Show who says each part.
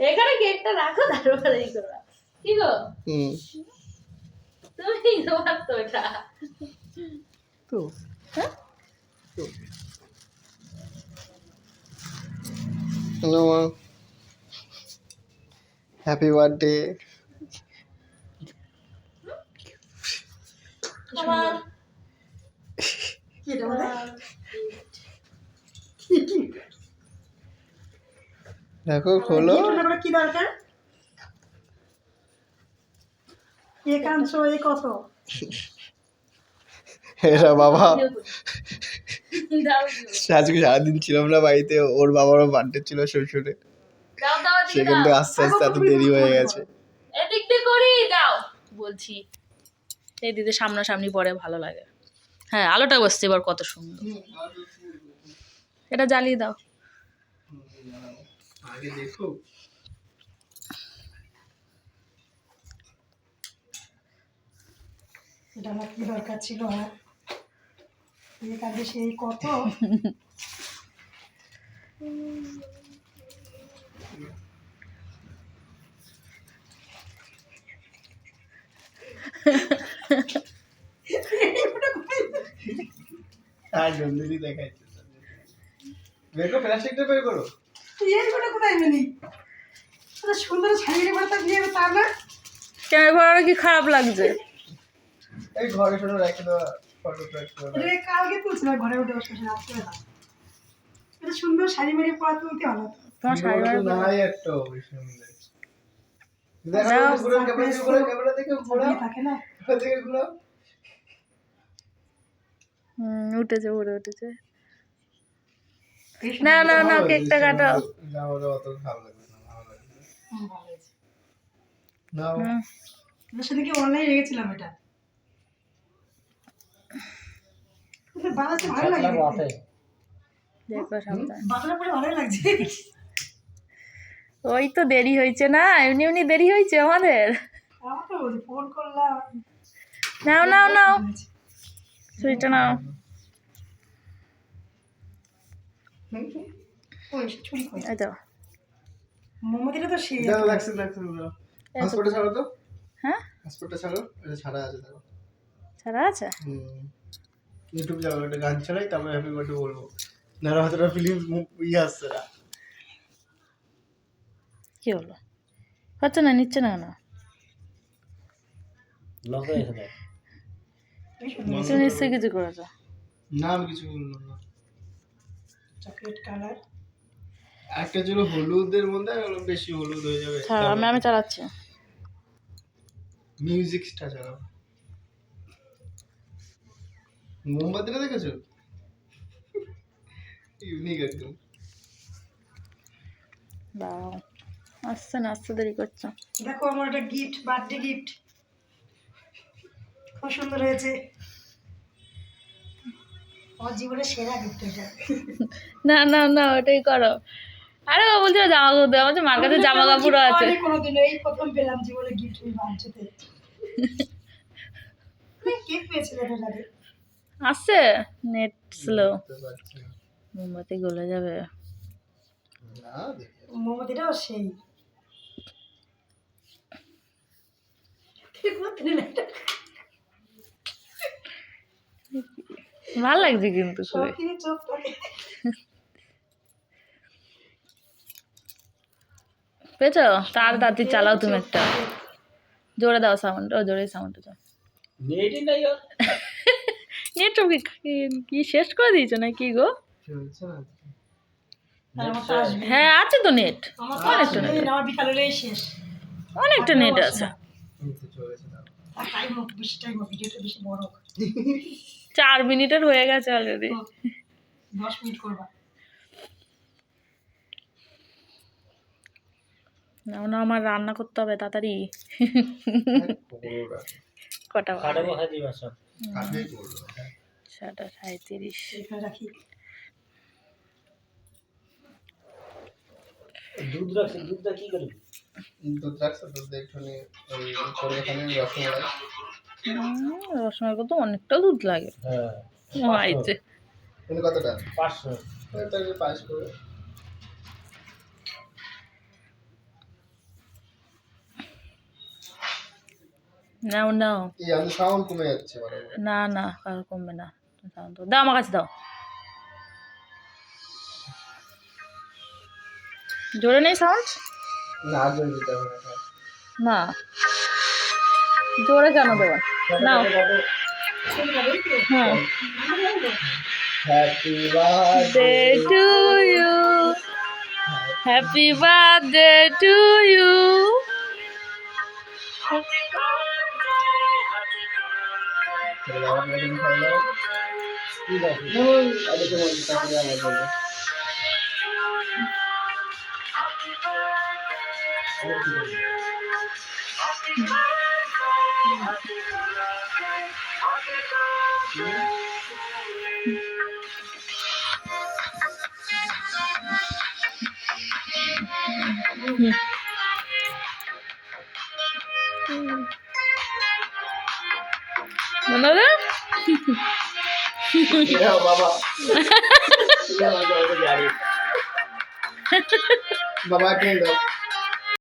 Speaker 1: এখানে কেকটা রাখো তারপরে এই করো কি গো তুমি তোমার তো এটা
Speaker 2: তো
Speaker 1: হ্যাঁ
Speaker 2: তো হ্যালো মা, হ্যাপি বার্থডে।
Speaker 1: আমার
Speaker 3: এটা বলে
Speaker 2: দেখো খোলো।
Speaker 3: কি দরকার একাংশ এই কত
Speaker 2: এরা বাবা
Speaker 1: দাও
Speaker 2: আজকে সারাদিন ছিলাম না বাড়িতে, ওর বাবারও বার্থডে ছিল শ্বশুরে,
Speaker 1: দাও দাও দিদি
Speaker 2: সেখান থেকে আস্তে আস্তে এত দেরি হয়ে গেছে।
Speaker 1: এদিক দিয়ে করি দাও বলছি এই দিদি সামনাসামনি পরে ভালো লাগে। হ্যাঁ আলোটা বসছে এবার কত সুন্দর, এটা জ্বালিয়ে দাও।
Speaker 2: আগে দেখো
Speaker 3: এটা আমার কি দরকার ছিল আর এই কাজে সেই কত
Speaker 2: আর জলদি দেখাইছে। বের করো প্লাস্টিকটা, বের করো।
Speaker 3: এইগুলো কোথায় মিনি এটা সুন্দর শাড়ি পরে বিয়ে তা না
Speaker 1: ক্যামেরা কি খারাপ লাগছে?
Speaker 2: এই ঘরে ফটো রেখে দাও, ফটো রাখতে হবে।
Speaker 3: এটা কালকে তুলছিলাম ঘরে উঠে বসে রাখতে না এটা সুন্দর শাড়ি মেরে পরা তুলতে হলো
Speaker 1: তোমার শাড়ি
Speaker 2: নাই একটা ওই সুন্দর। দেখো পুরো ক্যামেরা দেখে ঘোরা
Speaker 3: থাকে না
Speaker 2: দেখে ঘোরা।
Speaker 1: উঠেছে পুরো উঠেছে। না না না কেকটা কাটো।
Speaker 2: না ওটা অত ভালো লাগবে না, ভালো লাগবে
Speaker 3: ভালো হয়েছে
Speaker 2: না।
Speaker 3: সেদিকে অনলাইন রেখেছিলাম এটা বানাতে ভালো লাগে
Speaker 1: দেখো সাবধানে।
Speaker 3: বানানোর পরে ভালো লাগছে
Speaker 1: ওই তো দেরি হয়েছে না, এমনি এমনি দেরি হয়েছে আমাদের।
Speaker 3: আমার তো ফোন করলাম
Speaker 1: নাও নাও নাও সুইটা নাও।
Speaker 3: ওই ছুরি কই
Speaker 1: এই তো
Speaker 3: মোমবাতিটা তো সেই
Speaker 2: দাও লাগছে লাগছে দাও। পাসপোর্টটা ছাড়ো তো।
Speaker 1: হ্যাঁ
Speaker 2: পাসপোর্টটা ছাড়ো, এটা ছাড়া আছে দেখো।
Speaker 1: ছাড়া আছে?
Speaker 2: ইউটিউব যাবো, একটা গান চালাই তারপরে হ্যাপি বার্থডে বলবো। নাহলে হয়তো ফিল্ম ইয়ে আসছে না।
Speaker 1: কি হলো? হচ্ছে না, নিচ্ছে না না
Speaker 2: লক হয়ে গেছে।
Speaker 1: তুমি নিশ্চয়ই কিছু করেছো।
Speaker 2: না আমি কিছু বললাম না।
Speaker 3: চকলেট কালার
Speaker 2: একটা ছিল হলুদের মধ্যে, আর বেশি হলুদ হয়ে যাবে।
Speaker 1: ছাড়, আমি চালাচ্ছি।
Speaker 2: মিউজিকটা চালাও। মোমবাতিটা দেখেছো? ইউনিক একদম।
Speaker 1: দাও আসছে না, আসতে দেরি করছো।
Speaker 3: দেখো আমার একটা গিফট, বার্থডে গিফট খুব সুন্দর হয়েছে। আমার জীবনের সেরা গিফট এটা।
Speaker 1: না না না ওটাই করো। আরে ও বলছিল জামা কাপড় দেওয়া, বলছে মার কাছে জামা কাপড় আছে।
Speaker 3: কোনোদিন এই প্রথম পেলাম জীবনে গিফট আমি বাঞ্চতে। কেক পেয়েছিলেন এর আগে?
Speaker 1: আসছে নেট স্লো, মোমবাতি গলে যাবে।
Speaker 3: মোমবাতিটাও সেই
Speaker 1: ভাল লাগছে কিন্তু খুবই।
Speaker 3: সত্যি চোখ থাকে।
Speaker 1: পেয়েছো? তাড়াতাড়ি চালাও তুমি একটা, জোরে দাও সাউন্ড, ও জোরে সাউন্ডটা দাও। নেট কি শেষ করে দিয়েছো না কি গো? হ্যাঁ আছে তো নেট, অনেকটা নেট,
Speaker 3: আমার বিকাল হলেই শেষ,
Speaker 1: অনেকটা নেট আছে।
Speaker 3: টাইম হোক বেশি, টাইম হোক, ভিডিওটা বেশি বড় হোক।
Speaker 1: 4 মিনিটের হয়ে গেছে অলরেডি।
Speaker 3: 10 মিনিট করবা
Speaker 1: না না, আমার রান্না করতে হবে তাড়াতাড়ি। কটা বাজে? 7:37।
Speaker 3: এখানে রাখি।
Speaker 2: দুধ রাখছে, দুধটা কি করবি? দুধ রাখছে, দুধ একটুখানি ওই পরিমাণে রসমালাই।
Speaker 1: রসমালাই কত অনেকটা দুধ লাগে।
Speaker 2: হ্যাঁ
Speaker 1: আইছে
Speaker 2: তুমি কতটা? 500। তাহলে 5 করে
Speaker 1: নাও নাও।
Speaker 2: এই আমি সাউন্ড কমে যাচ্ছে মানে
Speaker 1: না না আর কমবে না। দাও আমার কাছে দাও। জোরে নেই সাউন্ড?
Speaker 2: না জোরে দিতে হবে
Speaker 1: না জোরে কেন দেবো? নাও। হ্যাঁ।
Speaker 2: Happy birthday
Speaker 1: Day to you. Happy birthday to you.
Speaker 2: ঠিক আছে আগে তোমার তারপরে আমার বলবো
Speaker 1: মনে হবে?
Speaker 2: বাবা বাবা কে দাও